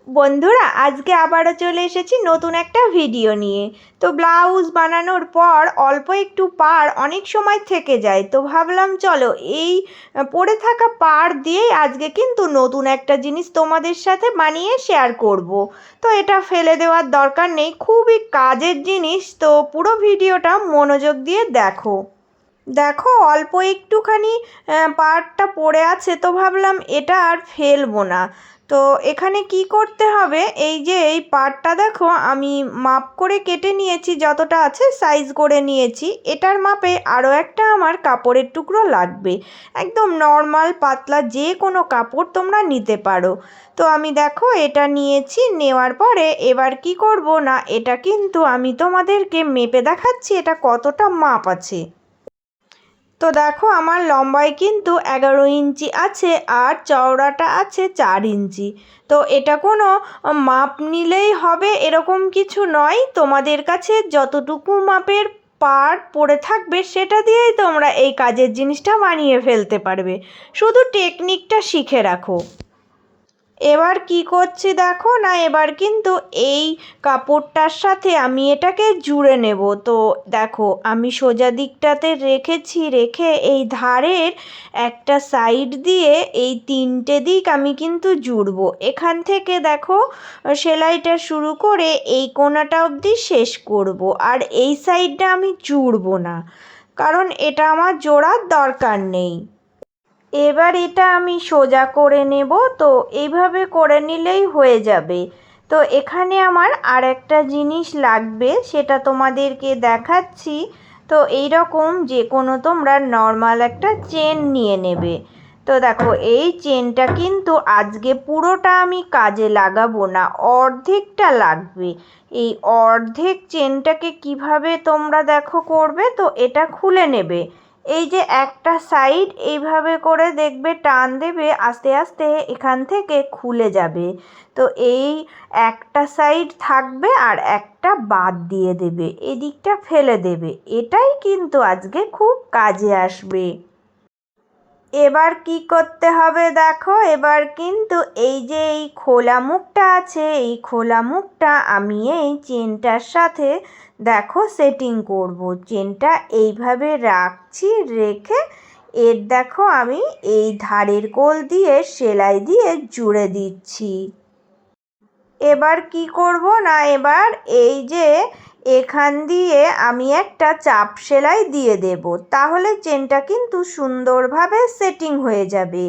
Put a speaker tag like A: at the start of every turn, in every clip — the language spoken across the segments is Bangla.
A: বন্ধুরা, আজকে আবারও চলে এসেছি নতুন একটা ভিডিও নিয়ে। তো ব্লাউজ বানানোর পর অল্প একটু পাড় অনেক সময় থেকে যায়, তো ভাবলাম চলো এই পড়ে থাকা পাড় দিয়েই আজকে কিন্তু নতুন একটা জিনিস তোমাদের সাথে বানিয়ে শেয়ার করব। তো এটা ফেলে দেওয়ার দরকার নেই, খুবই কাজের জিনিস, তো পুরো ভিডিওটা মনোযোগ দিয়ে দেখো। দেখো, অল্প একটুখানি পাড়টা পড়ে আছে, তো ভাবলাম এটা আর ফেলবো না। তো এখানে কি করতে হবে, এই যে এই পাড়টা দেখো আমি মাপ করে কেটে নিয়েছি, যতটা আছে সাইজ করে নিয়েছি। এটার মাপে আরও একটা আমার কাপড়ের টুকরো লাগবে, একদম নর্মাল পাতলা যে কোনো কাপড় তোমরা নিতে পারো। তো আমি দেখো এটা নিয়েছি, নেওয়ার পরে এবার কি করব না, এটা কিন্তু আমি তোমাদেরকে মেপে দেখাচ্ছি এটা কতটা মাপ আছে। তো দেখো আমার লম্বায় কিন্তু 11 ইঞ্চি আছে আর চওড়াটা আছে 4 ইঞ্চি। তো এটা কোনো মাপ নিলেই হবে এরকম কিছু নয়, তোমাদের কাছে যতটুকু মাপের পার্ট পড়ে থাকবে সেটা দিয়েই তোমরা এই কাজের জিনিসটা বানিয়ে ফেলতে পারবে, শুধু টেকনিকটা শিখে রাখো। এবার কি করছি দেখো না, এবার কিন্তু এই কাপড়টার সাথে আমি এটাকে জুড়ে নেব। তো দেখো আমি সোজা দিকটাতে রেখেছি, রেখে এই ধারের একটা সাইড দিয়ে এই 3টে দিক আমি কিন্তু জুড়বো। এখান থেকে দেখো সেলাইটা শুরু করে এই কোণাটা অবধি শেষ করব, আর এই সাইডটা আমি জুড়বো না, কারণ এটা আমার জোড়ার দরকার নেই। এবার এটা আমি সোজা করে নেব, তো এইভাবে করে নিলেই হয়ে যাবে। তো এখানে আমার আর একটা জিনিস লাগবে, সেটা তোমাদেরকে দেখাচ্ছি। তো এই রকম যে কোনো তোমরা নর্মাল একটা চেন নিয়ে নেবে। তো দেখো এই চেনটা কিন্তু আজকে পুরোটা আমি কাজে লাগাবো না, অর্ধেকটা লাগবে। এই অর্ধেক চেনটাকে কিভাবে তোমরা দেখো করবে, তো এটা খুলে নেবে। এই যে একটা সাইড এইভাবে করে দেখবে টান দেবে, আস্তে আস্তে এখান থেকে খুলে যাবে। তো এই একটা সাইড থাকবে আর একটা বাদ দিয়ে দেবে, এদিকটা ফেলে দেবে। এটাই কিন্তু আজকে খুব কাজে আসবে। এবার কি করতে হবে দেখো, এবার কিন্তু এই যে এই খোলা মুখটা আছে, এই খোলা মুখটা আমি এই চেনটার সাথে দেখো সেটিং করব। চেনটা এইভাবে রাখছি, রেখে এর দেখো আমি এই ধারের কোল দিয়ে সেলাই দিয়ে জুড়ে দিচ্ছি। এবার কি করব না, এবার এই যে এখান দিয়ে আমি একটা চাপ সেলাই দিয়ে দেব, তাহলে চেনটা কিন্তু সুন্দরভাবে সেটিং হয়ে যাবে।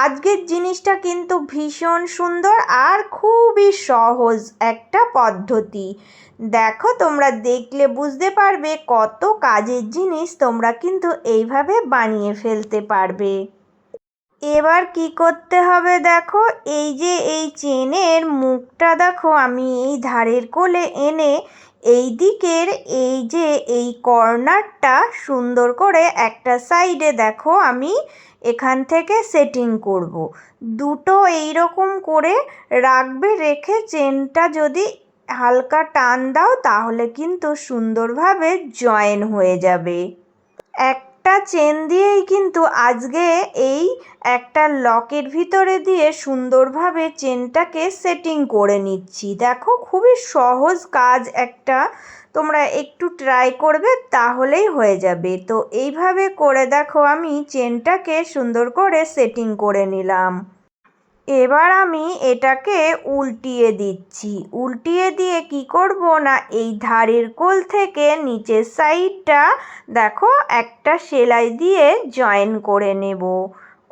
A: আজকের জিনিসটা কিন্তু ভীষণ সুন্দর আর খুবই সহজ একটা পদ্ধতি। দেখো তোমরা দেখলে বুঝতে পারবে কত কাজের জিনিস তোমরা কিন্তু এইভাবে বানিয়ে ফেলতে পারবে। এবার কি করতে হবে দেখো, এই যে এই চেনের মুখটা দেখো আমি এই ধারের কোলে এনে এই দিকের এই যে এই কর্নারটা সুন্দর করে একটা সাইডে দেখো আমি এখান থেকে সেটিং করব। দুটো এই রকম করে রাখবে, রেখে চেনটা যদি হালকা টান দাও তাহলে কিন্তু সুন্দরভাবে জয়েন হয়ে যাবে। একটা চেন দিয়েই কিন্তু আজকে এই একটা লকের ভিতরে দিয়ে সুন্দরভাবে চেনটাকে সেটিং করে নিচ্ছি। দেখো খুবই সহজ কাজ একটা, তোমরা একটু ট্রাই করবে তাহলেই হয়ে যাবে। তো এইভাবে করে দেখো আমি চেনটাকে সুন্দর করে সেটিং করে নিলাম। এবার আমি এটাকে উল্টিয়ে দিচ্ছি, উল্টিয়ে দিয়ে কি করব না, এই ধারের কোল থেকে নিচের সাইডটা দেখো একটা সেলাই দিয়ে জয়েন করে নেব।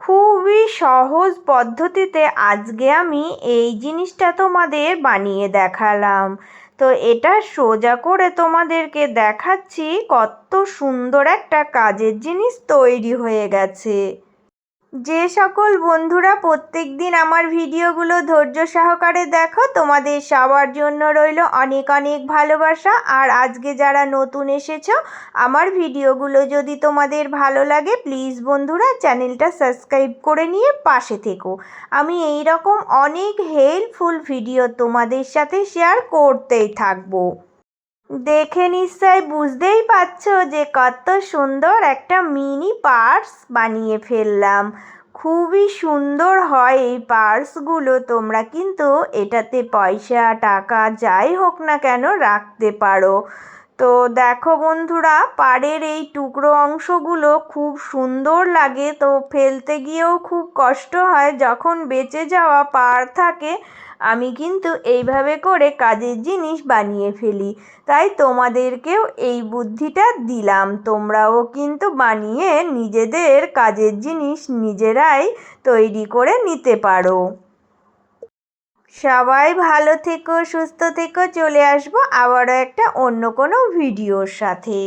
A: খুবই সহজ পদ্ধতিতে আজকে আমি এই জিনিসটা তোমাদের বানিয়ে দেখালাম। তো এটা সোজা করে তোমাদেরকে দেখাচ্ছি কত সুন্দর একটা কাজের জিনিস তৈরি হয়ে গেছে। যে সকল বন্ধুরা প্রত্যেক দিন আমার ভিডিওগুলো ধৈর্য সহকারে দেখো, তোমাদের সবার জন্য রইল অনেক অনেক ভালোবাসা। আর আজকে যারা নতুন এসেছো, আমার ভিডিওগুলো যদি তোমাদের ভালো লাগে প্লিজ বন্ধুরা চ্যানেলটা সাবস্ক্রাইব করে নিয়ে পাশে থেকো। আমি এই রকম অনেক হেল্পফুল ভিডিও তোমাদের সাথে শেয়ার করতেই থাকবো। দেখে নিশ্চয় বুঝতেই পারছো যে কত সুন্দর একটা মিনি পার্স বানিয়ে ফেললাম। খুবই সুন্দর হয় এই পার্সগুলো। তোমরা কিন্তু এটাতে পয়সা টাকা যাই হোক না কেন রাখতে পারো। তো দেখো বন্ধুরা, পাড়ের এই টুকরো অংশগুলো খুব সুন্দর লাগে, তো ফেলতে গিয়েও খুব কষ্ট হয়। যখন বেঁচে যাওয়া পাড় থাকে আমি কিন্তু এইভাবে করে কাজের জিনিস বানিয়ে ফেলি। তাই তোমাদেরকেও এই বুদ্ধিটা দিলাম, তোমরাও কিন্তু বানিয়ে নিজেদের কাজের জিনিস নিজেরাই তৈরি করে নিতে পারো। সবাই ভালো থেকো, সুস্থ থেকো। চলে আসবো আবারও একটা অন্য কোনো ভিডিওর সাথে।